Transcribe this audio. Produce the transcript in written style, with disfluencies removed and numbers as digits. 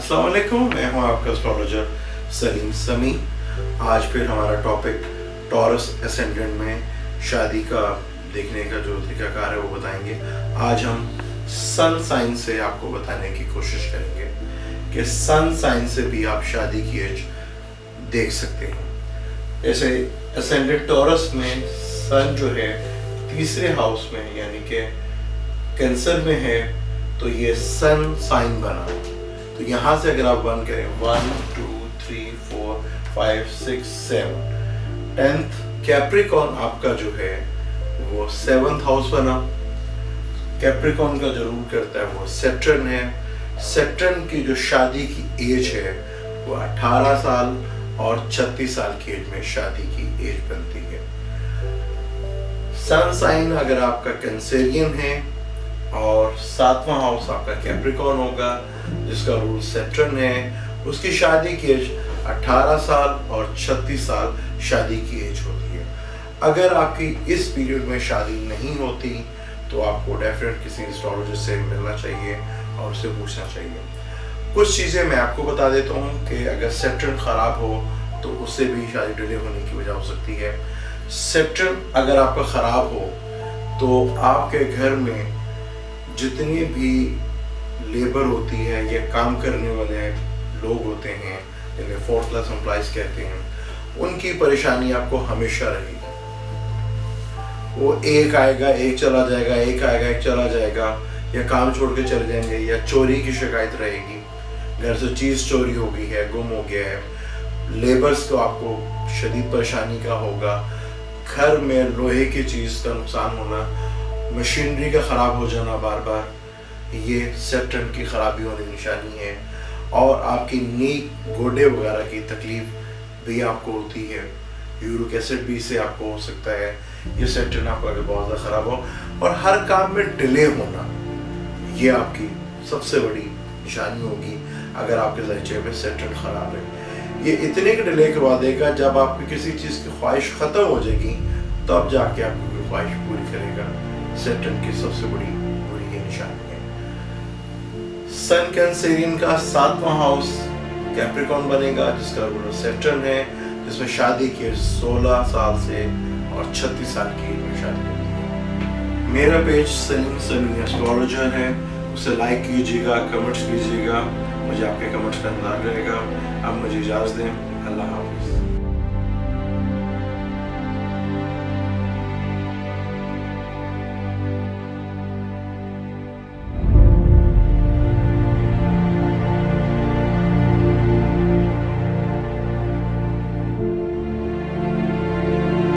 अस्सलाम वालेकुम, मैं हूं आपका एस्ट्रोलॉजर सलीम समी। आज फिर हमारा टॉपिक टॉरस एसेंडेंट में शादी का देखने का जो तरीकाकार है वो बताएंगे। आज हम सन साइन से आपको बताने की कोशिश करेंगे कि सन साइन से भी आप शादी की एज देख सकते हैं। जैसे एसेंडेंट टॉरस में सन जो है तीसरे हाउस में यानी कि कैंसर में है, तो ये सन साइन बना। तो यहाँ से अगर आप वन करें 1 2 3 4 5 6 7 10th कैप्रिकॉन आपका जो है वो 7th हाउस बना। कैप्रिकॉन का जो रूल करता है वो सैटर्न है। सैटर्न की जो शादी की एज है वो 18 साल और 36 साल की एज में शादी की एज बनती है। सन साइन अगर आपका कैंसेरियन है और 7वां हाउस आपका कैप्रिकॉन होगा जिसका रूल सैटर्न है, उसकी शादी की एज 18 साल और 36 साल शादी की एज होती है। अगर आपकी इस पीरियड में शादी नहीं होती तो आपको डेफिनेट किसी एस्ट्रोलॉजिस्ट से मिलना चाहिए और उससे पूछना चाहिए। कुछ चीज़ें मैं आपको बता देता हूँ कि अगर सैटर्न ख़राब हो तो उससे भी शादी डिले होने की वजह हो सकती है। सैटर्न अगर आपका ख़राब हो तो आपके घर में जितनी भी लेबर होती है या काम करने वाले लोग होते हैं जिन्हें 4th क्लास एम्प्लॉइज कहते हैं, उनकी परेशानी आपको हमेशा रहेगी। वो एक आएगा एक चला जाएगा, एक आएगा एक चला जाएगा, या काम छोड़ के चले जाएंगे, या चोरी की शिकायत रहेगी, घर से चीज़ चोरी हो गई है, गुम हो गया है। लेबर्स को आपको शदीद परेशानी का होगा। घर में लोहे की चीज़ का नुकसान होना, मशीनरी का ख़राब हो जाना बार बार, ये सैटर्न की ख़राबी होने की निशानी है। और आपकी नी गोडे वगैरह की तकलीफ भी आपको होती है। यूरिक एसिड भी से आपको हो सकता है। ये सैटर्न आपका अगर बहुत ज़्यादा ख़राब हो और हर काम में डिले होना, ये आपकी सबसे बड़ी निशानी होगी अगर आपके ज़ायचे में सैटर्न ख़राब है। ये इतने का डिले करवा देगा जब आपकी किसी चीज़ की ख्वाहिश ख़त्म हो जाएगी तब जाके आपकी कोई ख्वाहिश पूरी करेगा। सैटर्न की सबसे बड़ी बुरी ये निशानी है। सन कैंसेरियन का 7वां हाउस कैप्रिकॉन बनेगा जिसका रूल सैटर्न है, जिसमें शादी की 16 साल से और 36 साल की में शादी होती है। मेरा पेज सलीम समी एस्ट्रोलॉजर है, उसे लाइक कीजिएगा, कमेंट्स कीजिएगा, मुझे आपके कमेंट्स का इंतजार रहेगा। अब मुझे इजाज़त दें। अल्लाह हाफ़िज़।